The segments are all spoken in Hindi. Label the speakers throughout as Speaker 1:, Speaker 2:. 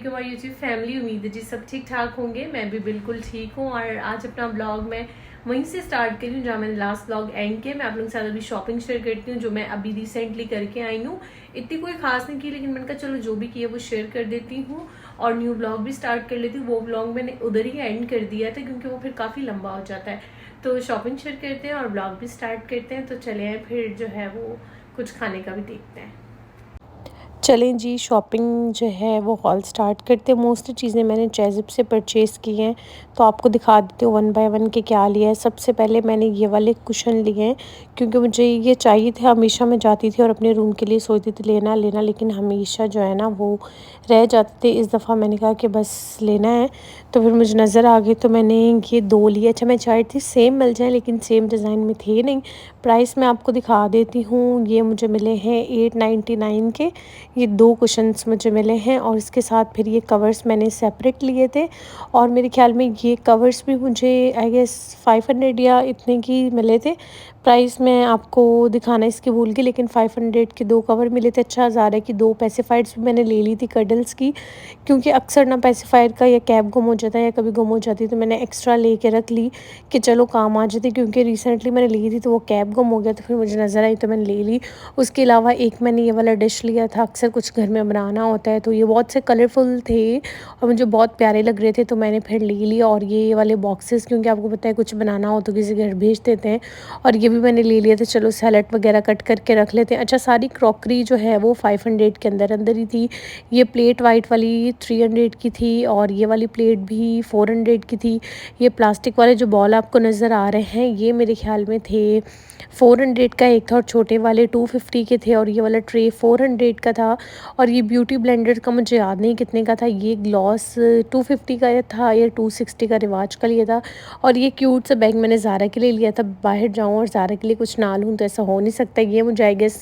Speaker 1: To my YouTube family. उम्मीद है जी सब ठीक ठाक होंगे। मैं भी बिल्कुल ठीक हूँ और आज अपना ब्लॉग मैं वहीं से स्टार्ट करी हूँ जहाँ मैंने लास्ट ब्लॉग एंड किया। मैं आप लोगों के साथ अभी शॉपिंग शेयर करती हूँ जो मैं अभी रिसेंटली करके आई हूँ। इतनी कोई खास नहीं की, लेकिन मैंने कहा चलो जो भी किया वो शेयर कर देती हूँ और न्यू ब्लॉग भी स्टार्ट कर लेती हूँ। वो ब्लॉग मैंने उधर ही एंड कर दिया था क्योंकि वो फिर काफ़ी लंबा हो जाता है। तो शॉपिंग शेयर करते हैं और ब्लॉग भी स्टार्ट करते हैं। तो चले फिर जो है वो कुछ खाने का भी देखते हैं।
Speaker 2: चलें जी, शॉपिंग जो है वो हॉल स्टार्ट करते हैं। मोस्टली चीज़ें मैंने चेज़िप से परचेज़ की हैं, तो आपको दिखा देती हूँ वन बाय वन के क्या लिया है। सबसे पहले मैंने ये वाले कुशन लिए हैं क्योंकि मुझे ये चाहिए थे। हमेशा मैं जाती थी और अपने रूम के लिए सोचती थी लेना लेना, लेकिन हमेशा जो है ना वो रह जाते थे। इस दफ़ा मैंने कहा कि बस लेना है, तो फिर मुझे नज़र आ गए तो मैंने ये 2 लिए। अच्छा, मैं चाहती थी सेम मिल जाए लेकिन सेम डिज़ाइन में थे नहीं। प्राइस मैं आपको दिखा देती हूँ। ये मुझे मिले हैं 899 के। ये 2 कुशन्स मुझे मिले हैं और इसके साथ फिर ये कवर्स मैंने सेपरेट लिए थे और मेरे ख़्याल में ये कवर्स भी मुझे आई गेस 500 या इतने की मिले थे। प्राइस मैं आपको दिखाना इसकी भूल गई, लेकिन 500 के 2 कवर मिले थे। अच्छा, ज़ारा की 2 पेसिफायर्स भी मैंने ले ली थी कडल्स की, क्योंकि अक्सर ना पेसिफायर का या कैप गुम हो जाता है या कभी गुम हो जाती है, तो मैंने एक्स्ट्रा लेके रख ली कि चलो काम आ जाती। क्योंकि रिसेंटली मैंने ली थी तो वो कैप गुम हो गया, तो फिर मुझे नज़र आई तो मैंने ले ली। उसके अलावा एक मैंने ये वाला डिश लिया था, अक्सर कुछ घर में बनाना होता है, तो ये बहुत से कलरफुल थे और मुझे बहुत प्यारे लग रहे थे, तो मैंने फिर ले लिया। और ये वाले बॉक्सेस, क्योंकि आपको पता है कुछ बनाना हो तो किसी घर भेज देते हैं, और ये भी मैंने ले लिया था। चलो सैलेड वगैरह कट करके रख लेते हैं। अच्छा, सारी क्रॉकरी जो है वो 500 के अंदर अंदर ही थी। ये प्लेट वाइट वाली 300 की थी और ये वाली प्लेट भी 400 की थी। ये प्लास्टिक वाले जो बॉल आपको नज़र आ रहे हैं ये मेरे ख्याल में थे 400 का एक था, और छोटे वाले 250 के थे, और ये वाला ट्रे 400 का था। और ये ब्यूटी ब्लेंडर का मुझे याद नहीं कितने का था। ये ग्लॉस 250 का था या 260 का रिवाज का लिया था। और ये क्यूट सा बैग मैंने ज़ारा के लिए लिया था। बाहर जाऊँ और ज़ारा के लिए कुछ ना लूँ तो ऐसा हो नहीं सकता। ये मुझे आई गेस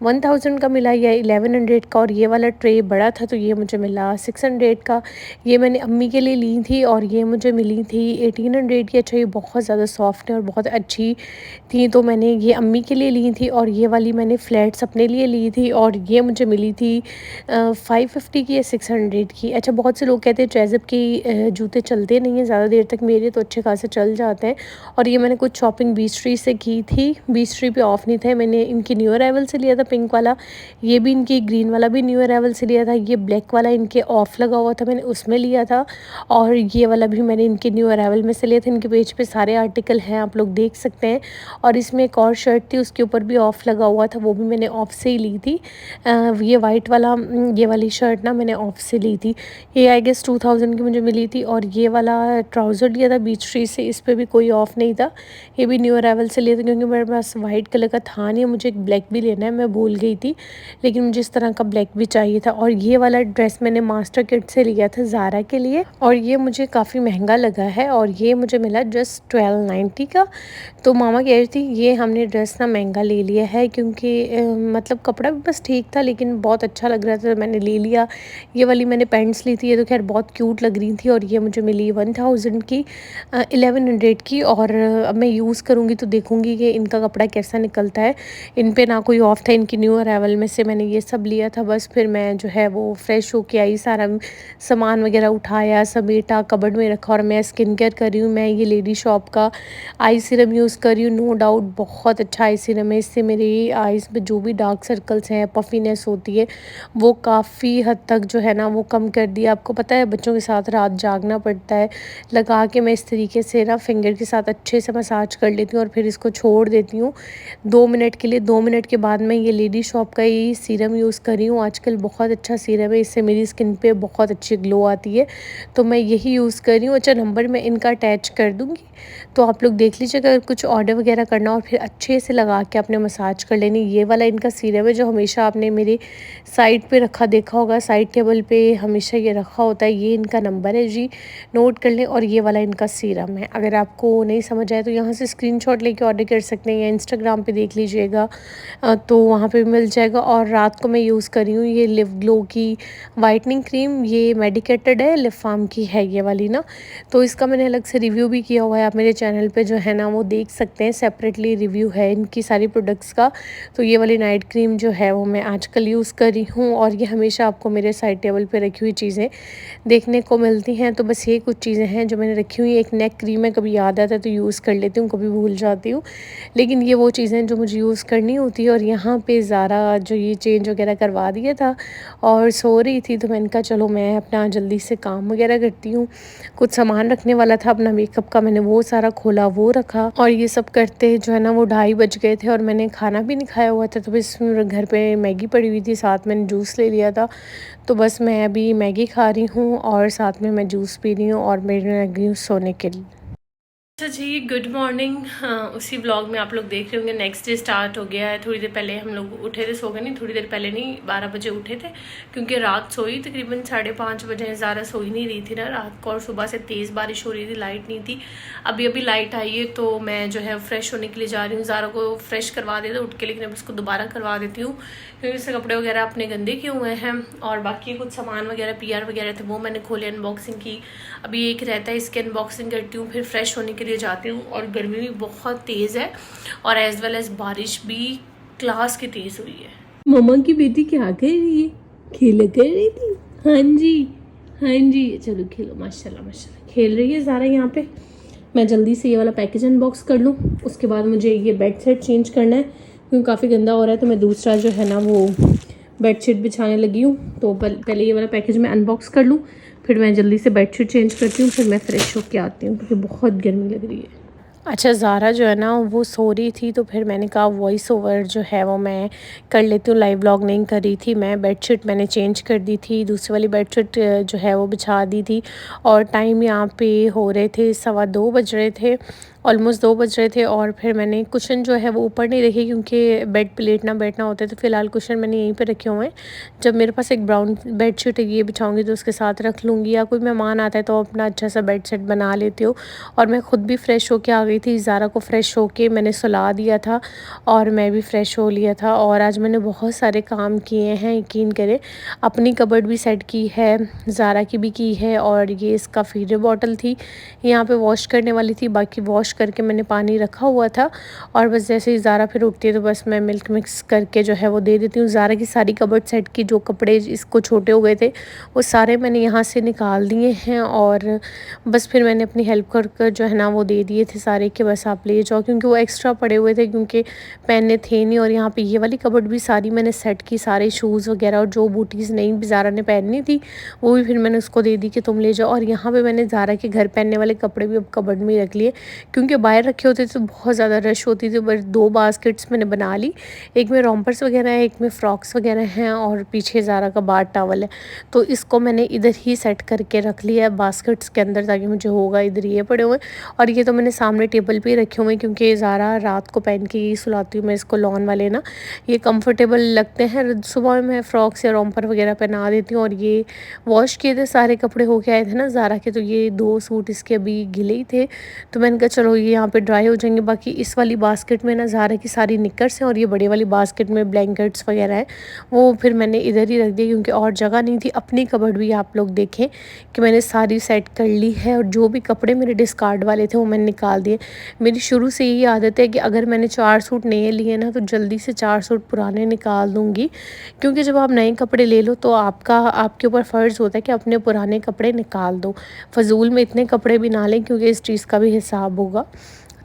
Speaker 2: 1000 का मिला या 1100 का। और ये वाला ट्रे बड़ा था तो ये मुझे मिला 600 का। ये मैंने अम्मी के लिए ली थी और ये मुझे मिली थी 1800 की। अच्छा, ये बहुत ज़्यादा सॉफ्ट है और बहुत अच्छी थी, तो मैंने ये अम्मी के लिए ली थी। और ये वाली मैंने फ्लैट्स अपने लिए ली थी और ये मुझे मिली थी 550 की या 600 की। अच्छा, बहुत से लोग कहते हैं चेज़िप की जूते चलते नहीं हैं ज़्यादा देर तक, मेरे तो अच्छे खासे चल जाते हैं। और ये मैंने कुछ शॉपिंग बीच ट्री से की थी। बीच ट्री पे ऑफ नहीं थे, मैंने इनकी न्यू अराइवल से लिया था पिंक वाला। ये भी इनकी ग्रीन वाला भी न्यू अराइवल से लिया था। ये ब्लैक वाला इनके ऑफ लगा हुआ था, मैंने उसमें लिया था। और ये वाला भी मैंने इनके न्यू अराइवल में से लिया था। इनके पेज पे सारे आर्टिकल हैं, आप लोग देख सकते हैं। और इसमें एक और शर्ट थी, उसके ऊपर भी ऑफ लगा हुआ था, वो भी मैंने ऑफ से ही ली थी। ये वाइट वाला ये वाली शर्ट ना मैंने ऑफ से ली थी। ये आई गेस 2000 की मुझे मिली थी। और ये वाला ट्राउज़र लिया था बीच ट्री से, इस पर भी कोई ऑफ नहीं था। ये भी न्यू अराइवल से लिया था क्योंकि मेरे पास वाइट कलर का था नहीं, मुझे एक ब्लैक भी लेना है, मैं भूल गई थी, लेकिन मुझे इस तरह का ब्लैक भी चाहिए था। और ये वाला ड्रेस मैंने मास्टर किट से लिया था ज़ारा के लिए, और ये मुझे काफ़ी महंगा लगा है और ये मुझे मिला जस्ट 1290 का। तो मामा कह रही थी ये हमने ड्रेस ना महंगा ले लिया है क्योंकि मतलब कपड़ा भी बस ठीक था लेकिन बहुत अच्छा लग रहा था, तो मैंने ले लिया। ये वाली मैंने पैंट्स ली थी, ये तो खैर बहुत क्यूट लग रही थी, और ये मुझे मिली 1000 की 1100 की। और अब मैं यूज़ करूँगी तो देखूँगी कि इनका कपड़ा कैसा निकलता है। इन पे ना कोई ऑफ था, इनकी न्यू अराइवल में से मैंने ये सब लिया था। बस फिर मैं जो है वो फ्रेश होके आई, सारा सामान वगैरह उठाया, समेटा, कबर्ड में रखा, और मैं स्किन केयर कर रही हूँ। मैं ये लेडी शॉप का आई सीरम यूज़ कर रही हूँ। नो डाउट बहुत अच्छा आई सीरम है, इससे मेरी आइज़ में जो भी डार्क सर्कल्स हैं, पफीनेस होती है, वो काफ़ी हद तक जो है ना वो कम कर दिया। आपको पता है बच्चों के साथ रात जागना पड़ता है, लगा के मैं इस तरीके से ना फिंगर के साथ अच्छे से मसाज कर लेती हूँ और फिर इसको छोड़ देती हूँ 2 मिनट के लिए। 2 मिनट के बाद मैं ये लेडी शॉप का ही सीरम यूज़ कर रही हूँ। आजकल बहुत अच्छा सीरम है, इससे मेरी स्किन पे बहुत अच्छी ग्लो आती है, तो मैं यही यूज़ कर रही हूँ। अच्छा, नंबर मैं इनका अटैच कर दूँगी, तो आप लोग देख लीजिए अगर कुछ ऑर्डर वगैरह करना और फिर अच्छे से लगा के अपने मसाज कर लेनी। ये वाला इनका सीरम है जो हमेशा आपने मेरे साइड पे रखा देखा होगा, साइड टेबल पे हमेशा ये रखा होता है। ये इनका नंबर है जी, नोट कर लें। और ये वाला इनका सीरम है। अगर आपको नहीं समझ आए तो यहाँ से स्क्रीनशॉट लेके ऑर्डर ऑर्डर कर सकते हैं या इंस्टाग्राम पे देख लीजिएगा, तो वहाँ पे भी मिल जाएगा। और रात को मैं यूज़ कर रही हूँ ये लिव ग्लो की वाइटनिंग क्रीम, ये मेडिकेटेड है, लिव फार्म की है ये वाली ना। तो इसका मैंने अलग से रिव्यू भी किया हुआ है, आप मेरे चैनल पे जो है ना वो देख सकते हैं, सेपरेटली रिव्यू है इनकी सारी प्रोडक्ट्स का। तो ये वाली नाइट क्रीम जो है वो मैं आजकल यूज़ कर रही हूँ, और ये हमेशा आपको मेरे साइड टेबल पे रखी हुई चीज़ें देखने को मिलती हैं। तो बस ये कुछ चीज़ें हैं जो मैंने रखी हुई। एक नेक क्रीम है, कभी याद आता है तो यूज़ कर लेती हूँ, कभी भूल जाती हूँ, लेकिन ये वो चीज़ें जो मुझे यूज़ करनी होती है। और यहाँ पे ज़ारा जो ये चेंज वगैरह करवा दिया था और सो रही थी, तो मैंने कहा चलो मैं अपना जल्दी से काम वगैरह करती हूँ। कुछ सामान रखने वाला था अपना मेकअप का, मैंने वो सारा खोला, वो रखा, और ये सब करते जो है ना वो 2:30 बज गए थे। और मैंने खाना भी नहीं खाया हुआ था, तो बस घर पे मैगी पड़ी हुई थी, साथ मैंने जूस ले लिया था। तो बस मैं अभी मैगी खा रही हूँ और साथ में मैं जूस पी रही हूँ, और मैं लगी हूँ सोने के लिए।
Speaker 1: अच्छा जी, गुड मॉर्निंग। उसी व्लॉग में आप लोग देख रहे होंगे नेक्स्ट डे स्टार्ट हो गया है। थोड़ी देर पहले हम लोग उठे थे, सो गए नहीं, थोड़ी देर पहले नहीं, 12 बजे उठे थे, क्योंकि रात सोई तकरीबन 5:30 बजे। ज़्यादा सोई नहीं रही थी ना रात को, और सुबह से तेज़ बारिश हो रही थी, लाइट नहीं थी। अभी लाइट आई है, तो मैं जो है फ्रेश होने के लिए जा रही हूँ। ज़ारा को फ्रेश करवा देते उठ के, लेकिन अब उसको दोबारा करवा देती हूँ, क्योंकि उससे कपड़े वगैरह अपने गंदे किए हुए हैं। और बाकी कुछ सामान वगैरह पीआर वगैरह थे, वो मैंने खोले, अनबॉक्सिंग की। अभी एक रहता है, इसकी अनबॉक्सिंग करती हूँ, फिर फ्रेश होने के लिए जाती हूँ। और गर्मी भी बहुत तेज़ है, और एज वेल एज बारिश भी क्लास की तेज़ हुई है। मम्मा की बेटी क्या कर रही है? खेल कर रही थी। हाँ जी, हाँ जी, चलो खेलो, माशाल्लाह माशाल्लाह खेल रही है ज़ारा यहाँ पे। मैं जल्दी से ये वाला पैकेज अनबॉक्स कर लूँ, उसके बाद मुझे ये बेड सेट चेंज करना है, क्योंकि काफ़ी गंदा हो रहा है। तो मैं दूसरा जो है ना वो बेडशीट बिछाने लगी हूँ। तो पहले ये वाला पैकेज मैं अनबॉक्स कर लूँ, फिर मैं जल्दी से बेडशीट चेंज करती हूँ, फिर मैं फ्रेश होके आती हूँ, क्योंकि बहुत गर्मी लग रही है।
Speaker 2: अच्छा, ज़ारा जो है ना वो सो रही थी, तो फिर मैंने कहा वॉइस ओवर जो है वो मैं कर लेती हूँ। लाइव व्लॉग नहीं कर रही थी मैं। बेडशीट मैंने चेंज कर दी थी, दूसरी वाली बेडशीट जो है वो बिछा दी थी। और टाइम यहाँ पे हो रहे थे 2:15 बज रहे थे, ऑलमोस्ट 2 बज रहे थे। और फिर मैंने कुशन जो है वो ऊपर नहीं रखी, क्योंकि बेड पे लेटना बैठना होता है, तो फ़िलहाल कुशन मैंने यहीं पे रखे हुए हैं। जब मेरे पास एक ब्राउन बेडशीट है, ये बिछाऊंगी तो उसके साथ रख लूँगी, या कोई मेहमान आता है तो अपना अच्छा सा बेड सेट बना लेती हूँ। और मैं ख़ुद भी फ़्रेश होके आ गई थी, ज़ारा को फ़्रेश होके मैंने सुला दिया था, और मैं भी फ़्रेश हो लिया था। और आज मैंने बहुत सारे काम किए हैं, यकीन करें। अपनी कबर्ड भी सेट की है, ज़ारा की भी की है, और ये इसका फीडर बॉटल थी यहाँ पे वॉश करने वाली थी, बाकी वॉश करके मैंने पानी रखा हुआ था। और बस जैसे ही ज़ारा फिर उठती है तो बस मैं मिल्क मिक्स करके जो है वो दे देती हूँ। ज़ारा की सारी कबर्ड सेट की जो कपड़े इसको छोटे हो गए थे वो सारे मैंने यहाँ से निकाल दिए हैं, और बस फिर मैंने अपनी हेल्प कर कर जो है ना वो दे दिए थे सारे कि बस आप ले जाओ, क्योंकि वो एक्स्ट्रा पड़े हुए थे, क्योंकि पहनने थे नहीं। और यहाँ पे ये वाली कबर्ड भी सारी मैंने सेट की, सारे शूज़ वगैरह, और जो बूटीज़ नहीं ज़ारा ने पहननी थी वो भी फिर मैंने उसको दे दी कि तुम ले जाओ। और यहाँ पे मैंने ज़ारा के घर पहनने वाले कपड़े भी अब कबर्ड में ही रख लिए, क्योंकि बाहर रखे होते तो बहुत ज़्यादा रश होती थी। बस 2 बास्केट्स मैंने बना ली, एक में रोम्पर्स वगैरह है, एक में फ्रॉक्स वगैरह हैं, और पीछे ज़ारा का बाथ टॉवल है। तो इसको मैंने इधर ही सेट करके रख लिया है बास्केट्स के अंदर, ताकि मुझे होगा इधर ये पड़े हुए। और ये तो मैंने सामने टेबल पे ही रखे हुए हैं, क्योंकि ज़ारा रात को पहन के ही सुलाती हूँ मैं इसको, लॉन वाले ना, ये कंफर्टेबल लगते हैं। सुबह में फ्रॉक्स या रोम्पर वगैरह पहना देती हूँ। और ये वॉश किए थे सारे कपड़े, होके आए थे ना ज़ारा के, तो ये 2 सूट इसके अभी गिले ही थे, तो मैंने कहा चलो ये यहाँ पे ड्राई हो जाएंगे। बाकी इस वाली बास्केट में ना ज़ारा की सारी निकर्स हैं, और ये बड़ी वाली बास्केट में ब्लैंकेट्स वगैरह हैं, वो फिर मैंने इधर ही रख दिया, क्योंकि और जगह नहीं थी। अपनी कबर्ड भी आप लोग देखें कि मैंने सारी सेट कर ली है, और जो भी कपड़े मेरे डिस्कार्ड वाले थे वो मैंने निकाल दिए। मेरी शुरू से यही आदत है कि अगर मैंने 4 सूट नए लिए ना, तो जल्दी से 4 सूट पुराने निकाल दूँगी, क्योंकि जब आप नए कपड़े ले लो तो आपके ऊपर फ़र्ज़ होता है कि अपने पुराने कपड़े निकाल दो। फ़जूल में इतने कपड़े भी ना लें, क्योंकि इस चीज़ का भी हिसाब होगा।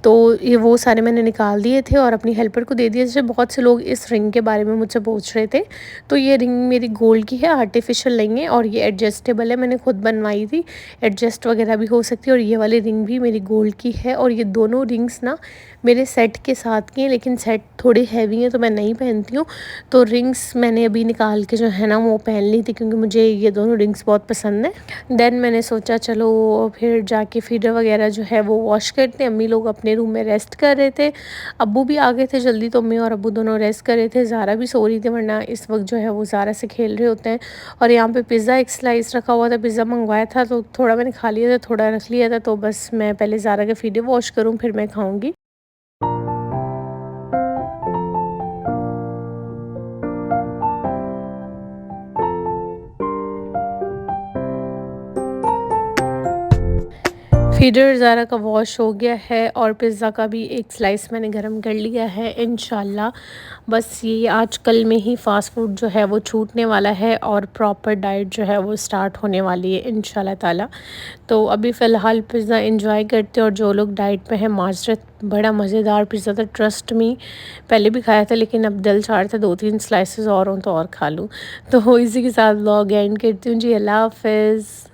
Speaker 2: तो ये वो सारे मैंने निकाल दिए थे और अपनी हेल्पर को दे दिए। जैसे बहुत से लोग इस रिंग के बारे में मुझसे पूछ रहे थे, तो ये रिंग मेरी गोल्ड की है, आर्टिफिशियल नहीं है, और ये एडजस्टेबल है, मैंने खुद बनवाई थी, एडजस्ट वगैरह भी हो सकती है। और ये वाली रिंग भी मेरी गोल्ड की है, और ये दोनों रिंग्स ना मेरे सेट के साथ की हैं, लेकिन सेट थोड़े हैवी हैं तो मैं नहीं पहनती हूँ। तो रिंग्स मैंने अभी निकाल के जो है ना वो पहन ली थी, क्योंकि मुझे ये दोनों रिंग्स बहुत पसंद है। देन मैंने सोचा चलो फिर जाके फीडर वगैरह जो है वो वॉश करते हैं। अम्मी लोग अपने रूम में रेस्ट कर रहे थे, अब्बू भी आ गए थे जल्दी, तो अम्मी और अब्बू दोनों रेस्ट कर रहे थे। ज़ारा भी सो रही थी, वरना इस वक्त जो है वो ज़ारा से खेल रहे होते हैं। और यहाँ पे पिज़्ज़ा एक स्लाइस रखा हुआ था, पिज़्ज़ा मंगवाया था, तो थोड़ा मैंने खा लिया था, थोड़ा रख लिया था। तो बस मैं पहले ज़ारा के फीडर वॉश करूँ, फिर मैं खाऊँगी। फीडर ज़ारा का वॉश हो गया है और पिज़्ज़ा का भी एक स्लाइस मैंने गरम कर लिया है इंशाल्लाह। बस ये आज कल में ही फ़ास्ट फूड जो है वो छूटने वाला है और प्रॉपर डाइट जो है वो स्टार्ट होने वाली है इंशाल्लाह ताला। तो अभी फ़िलहाल पिज़्ज़ा एंजॉय करते हैं और जो लोग डाइट पे हैं माजरत, बड़ा मज़ेदार पिज़्ज़ा था, ट्रस्ट मी। पहले भी खाया था लेकिन अब दिल चाह रहा था 2-3 स्लाइसेस और हों तो और खा लूँ। तो इसी के साथ व्लॉग एंड करती हूँ जी। अल्लाह हाफ़िज़।